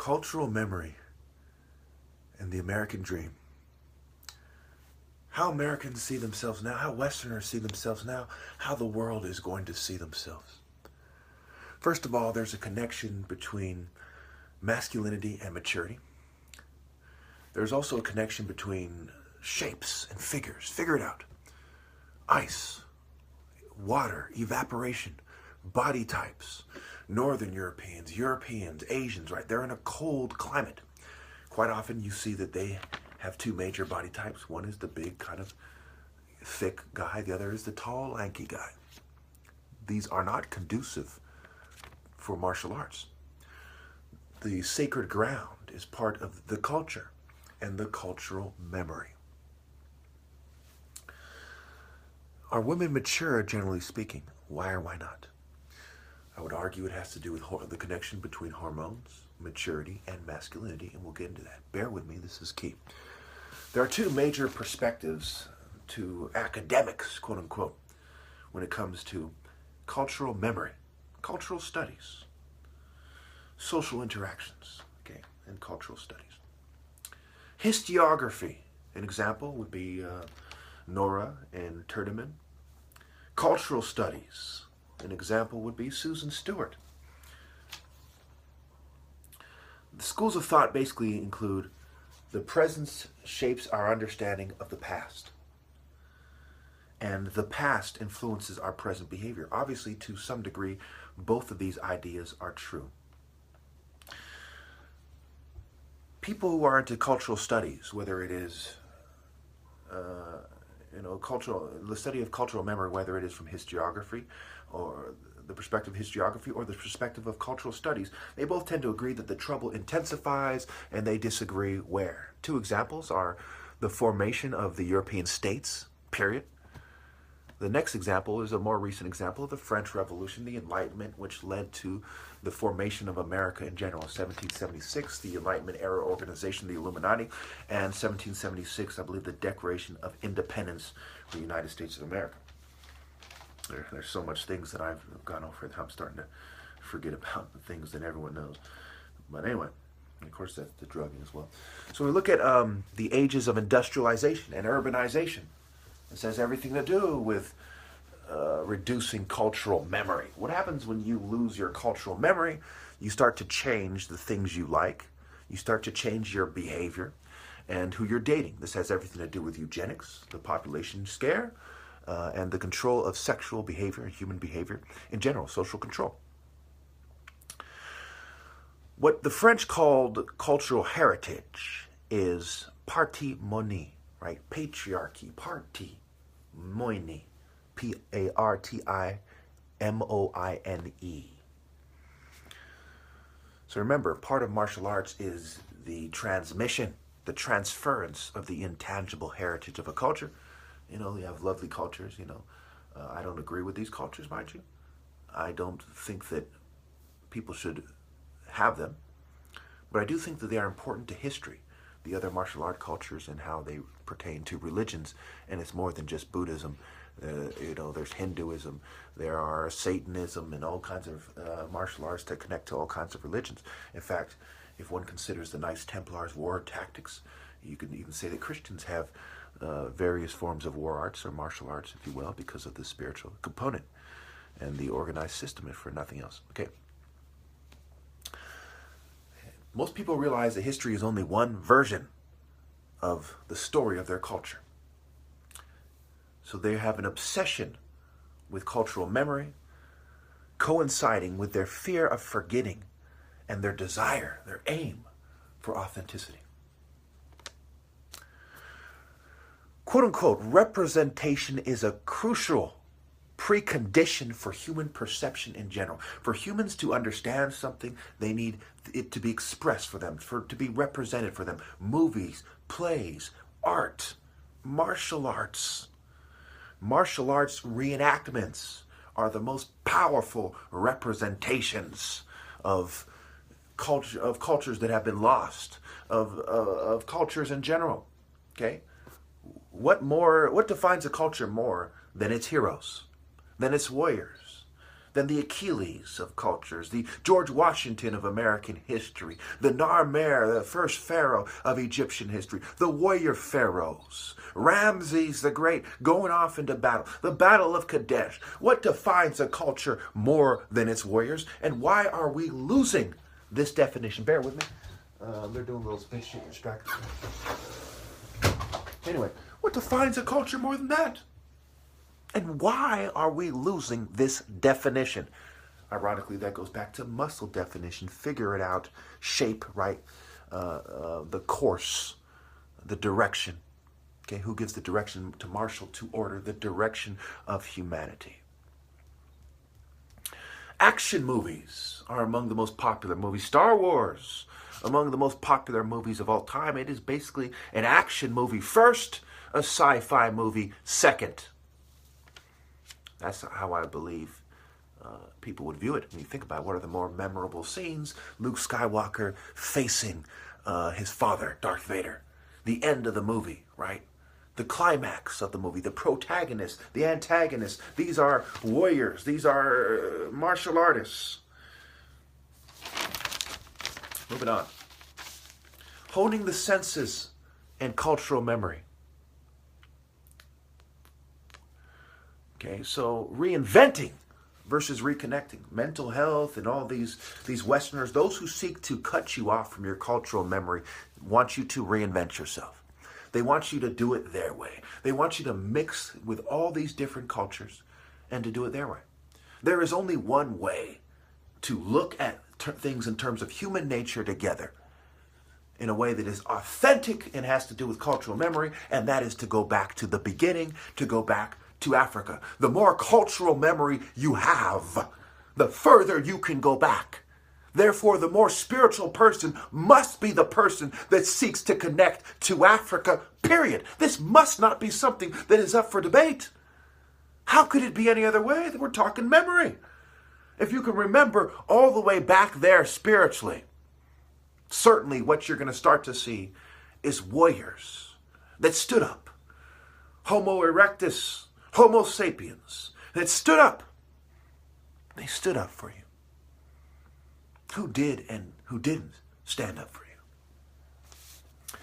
Cultural memory and the American dream. How Americans see themselves now, how Westerners see themselves now, how the world is going to see themselves. First of all, there's a connection between masculinity and maturity. There's also a connection between shapes and figures. Figure it out. Ice, water, evaporation, body types. Northern Europeans, Asians, right? They're in a cold climate. Quite often you see that they have two major body types. One is the big kind of thick guy. The other is the tall, lanky guy. These are not conducive for martial arts. The sacred ground is part of the culture and the cultural memory. Are women mature, generally speaking? Why or why not? I would argue it has to do with the connection between hormones, maturity, and masculinity, and we'll get into that. Bear with me, this is key. There are two major perspectives to academics, quote unquote, when it comes to cultural memory, cultural studies, social interactions, okay, and cultural studies. Historiography, an example would be Nora and Turdeman. Cultural studies, an example would be Susan Stewart. The schools of thought basically include the present shapes our understanding of the past, and the past influences our present behavior. Obviously, to some degree, both of these ideas are true. People who are into cultural studies, whether it is the study of cultural memory, whether it is from historiography or the perspective of historiography or the perspective of cultural studies, they both tend to agree that the trouble intensifies, and they disagree where. Two examples are the formation of the European states, period. The next example is a more recent example of the French Revolution, the Enlightenment, which led to the formation of America in general. 1776, the Enlightenment era organization, the Illuminati, and 1776, I believe, the Declaration of Independence for the United States of America. There's so much things that I've gone over that I'm starting to forget about the things that everyone knows. But anyway, of course, that's the drugging as well. So we look at the ages of industrialization and urbanization. This has everything to do with reducing cultural memory. What happens when you lose your cultural memory? You start to change the things you like. You start to change your behavior and who you're dating. This has everything to do with eugenics, the population scare, and the control of sexual behavior and human behavior in general, social control. What the French called cultural heritage is partimony, right? Patriarchy, partimony, P-A-R-T-I-M-O-I-N-E. So remember, part of martial arts is the transmission, the transference of the intangible heritage of a culture. You know, you have lovely cultures, you know. I don't agree with these cultures, mind you. I don't think that people should have them. But I do think that they are important to history, the other martial art cultures and how they pertain to religions. And it's more than just Buddhism. There's Hinduism, there are Satanism, and all kinds of martial arts that connect to all kinds of religions. In fact, if one considers the Knights Templars war tactics, you can even say that Christians have various forms of war arts or martial arts, if you will, because of the spiritual component and the organized system, if for nothing else. Okay. Most people realize that history is only one version of the story of their culture. So they have an obsession with cultural memory, coinciding with their fear of forgetting and their desire, their aim for authenticity. Quote unquote, representation is a crucial precondition for human perception in general. For humans to understand something, they need it to be expressed for them, for it to be represented for them. Movies, plays, art, martial arts. Martial arts reenactments are the most powerful representations of cultures that have been lost, of cultures in general. Okay? What defines a culture more than its heroes, than its warriors, than the Achilles of cultures, the George Washington of American history, the Narmer, the first pharaoh of Egyptian history, the warrior pharaohs, Ramses the Great going off into battle, the Battle of Kadesh. What defines a culture more than its warriors, and why are we losing this definition? Bear with me. They're doing a little space shit distraction. Anyway, what defines a culture more than that? And why are we losing this definition? Ironically, that goes back to muscle definition. Figure it out. Shape, right? The course, the direction. Okay, who gives the direction to marshal, to order, the direction of humanity? Action movies are among the most popular movies. Star Wars, among the most popular movies of all time. It is basically an action movie first, a sci-fi movie second. That's how I believe people would view it. When you think about it, what are the more memorable scenes? Luke Skywalker facing his father, Darth Vader. The end of the movie, right? The climax of the movie, the protagonist, the antagonist. These are warriors. These are martial artists. Moving on. Honing the senses and cultural memory. Okay, so reinventing versus reconnecting. Mental health and all these Westerners, those who seek to cut you off from your cultural memory, want you to reinvent yourself. They want you to do it their way. They want you to mix with all these different cultures and to do it their way. There is only one way to look at things in terms of human nature together in a way that is authentic and has to do with cultural memory, and that is to go back to the beginning, to go back to Africa. The more cultural memory you have, the further you can go back. Therefore, the more spiritual person must be the person that seeks to connect to Africa, period. This must not be something that is up for debate. How could it be any other way? We're talking memory. If you can remember all the way back there spiritually, certainly what you're going to start to see is warriors that stood up. Homo erectus, Homo sapiens, that stood up. They stood up for you. Who did and who didn't stand up for you?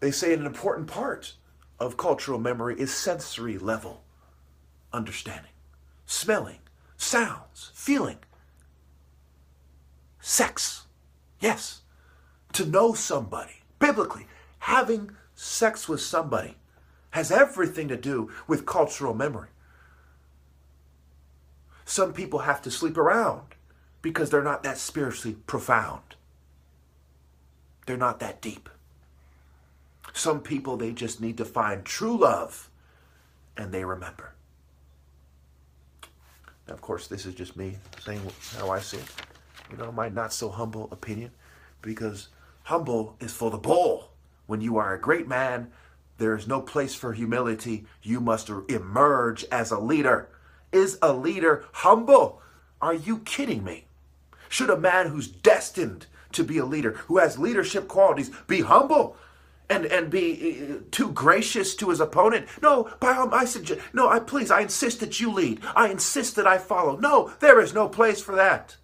They say an important part of cultural memory is sensory level understanding. Smelling, sounds, feeling. Sex. Yes. To know somebody. Biblically, having sex with somebody has everything to do with cultural memory. Some people have to sleep around because they're not that spiritually profound. They're not that deep. Some people, they just need to find true love and they remember. Now, of course, this is just me saying how I see it. You know, my not so humble opinion, because humble is for the bull. When you are a great man, there is no place for humility. You must emerge as a leader. Is a leader humble? Are you kidding me? Should a man who's destined to be a leader, who has leadership qualities, be humble and be too gracious to his opponent? No, I insist that you lead. I insist that I follow. No, there is no place for that.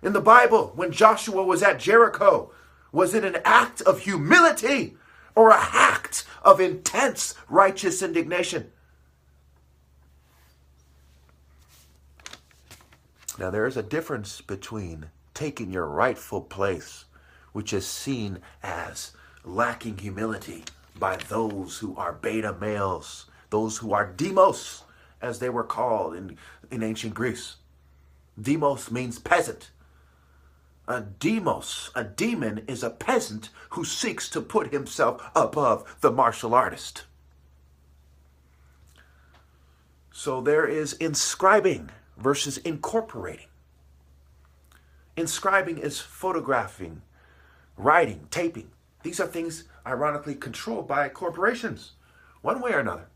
In the Bible, when Joshua was at Jericho, was it an act of humility or a act of intense righteous indignation? Now, there is a difference between taking your rightful place, which is seen as lacking humility by those who are beta males, those who are demos, as they were called in ancient Greece. Demos means peasant. A demos, a demon, is a peasant who seeks to put himself above the martial artist. So there is inscribing versus incorporating. Inscribing is photographing, writing, taping. These are things, ironically, controlled by corporations, one way or another.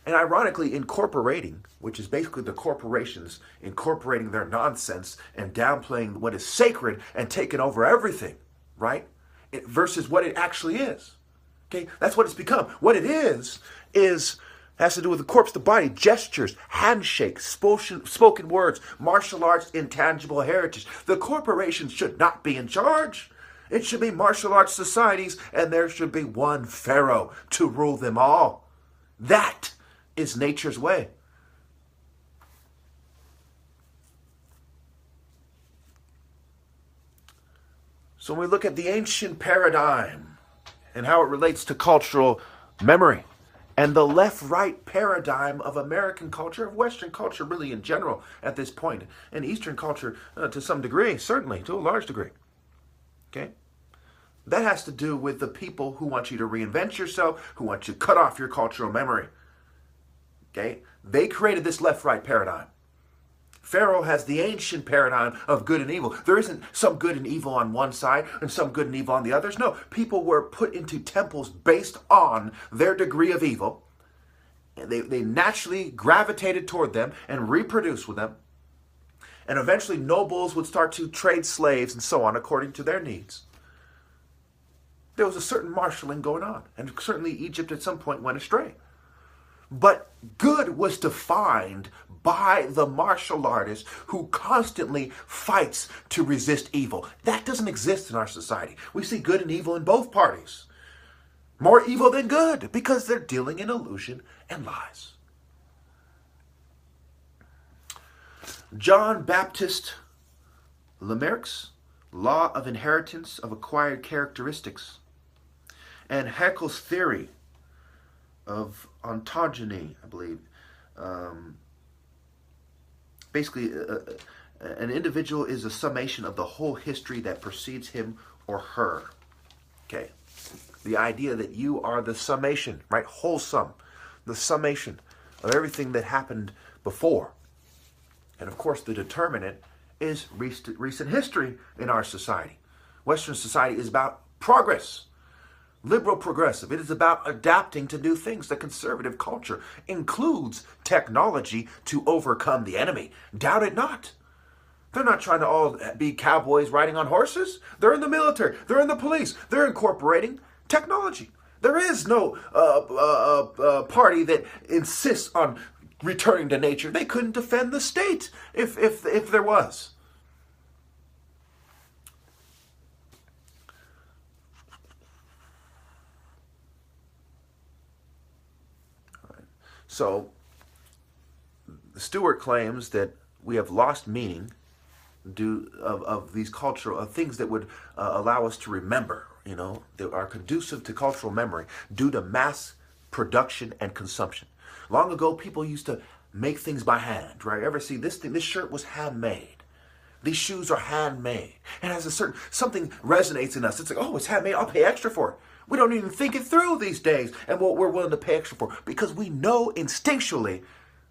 And ironically, incorporating, which is basically the corporations incorporating their nonsense and downplaying what is sacred and taking over everything, right? Versus what it actually is. Okay, that's what it's become. What it is Has to do with the corpse, the body, gestures, handshakes, spoken words, martial arts, intangible heritage. The corporations should not be in charge. It should be martial arts societies, and there should be one pharaoh to rule them all. That is nature's way. So when we look at the ancient paradigm and how it relates to cultural memory, and the left-right paradigm of American culture, of Western culture really in general at this point, and Eastern culture to some degree, certainly, to a large degree. Okay? That has to do with the people who want you to reinvent yourself, who want you to cut off your cultural memory. Okay? They created this left-right paradigm. Pharaoh has the ancient paradigm of good and evil. There isn't some good and evil on one side and some good and evil on the others. No, people were put into temples based on their degree of evil. And they naturally gravitated toward them and reproduced with them. And eventually nobles would start to trade slaves and so on according to their needs. There was a certain marshaling going on. And certainly Egypt at some point went astray. But good was defined by the martial artist who constantly fights to resist evil. That doesn't exist in our society. We see good and evil in both parties. More evil than good because they're dealing in illusion and lies. John Baptist Lamarck's Law of Inheritance of Acquired Characteristics and Haeckel's theory of ontogeny, I believe. Basically, an individual is a summation of the whole history that precedes him or her. Okay. The idea that you are the summation, right? Wholesome. The summation of everything that happened before. And of course, the determinant is recent history in our society. Western society is about progress. Liberal progressive. It is about adapting to new things. The conservative culture includes technology to overcome the enemy. Doubt it not. They're not trying to all be cowboys riding on horses. They're in the military. They're in the police. They're incorporating technology. There is no party that insists on returning to nature. They couldn't defend the state if there was. So, Stewart claims that we have lost meaning due of these cultural things that would allow us to remember, that are conducive to cultural memory due to mass production and consumption. Long ago, people used to make things by hand, right? Ever see this thing? This shirt was handmade. These shoes are handmade. It has something resonates in us. It's like, oh, it's handmade. I'll pay extra for it. We don't even think it through these days and what we're willing to pay extra for because we know instinctually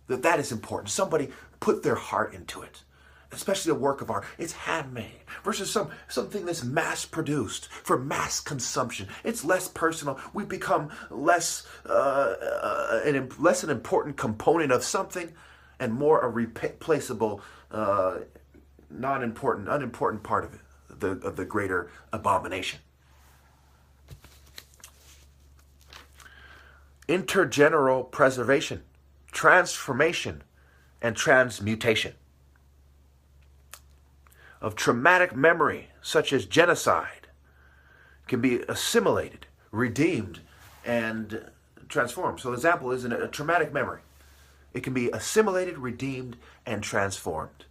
that is important. Somebody put their heart into it, especially a work of art. It's handmade versus something that's mass-produced for mass consumption. It's less personal. We become less an important component of something and more a replaceable, unimportant part of it, of the greater abomination. Intergeneral preservation, transformation, and transmutation of traumatic memory, such as genocide, can be assimilated, redeemed, and transformed. So the example is a traumatic memory. It can be assimilated, redeemed, and transformed.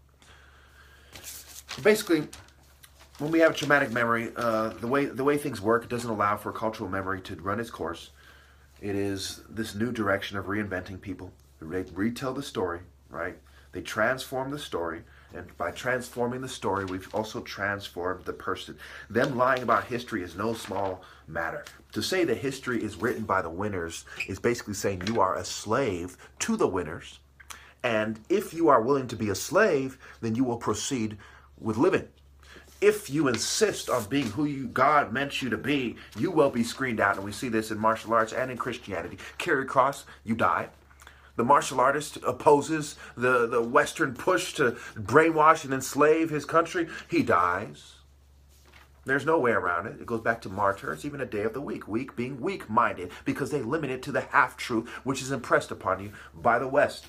Basically, when we have a traumatic memory, the way things work, it doesn't allow for cultural memory to run its course. It is this new direction of reinventing people. They retell the story, right? They transform the story. And by transforming the story, we've also transformed the person. Them lying about history is no small matter. To say that history is written by the winners is basically saying you are a slave to the winners. And if you are willing to be a slave, then you will proceed with living. If you insist on being who God meant you to be, you will be screened out. And we see this in martial arts and in Christianity. Carry cross, you die. The martial artist opposes the Western push to brainwash and enslave his country. He dies. There's no way around it. It goes back to martyr. It's even a day of the week. Weak being weak-minded because they limit it to the half-truth which is impressed upon you by the West.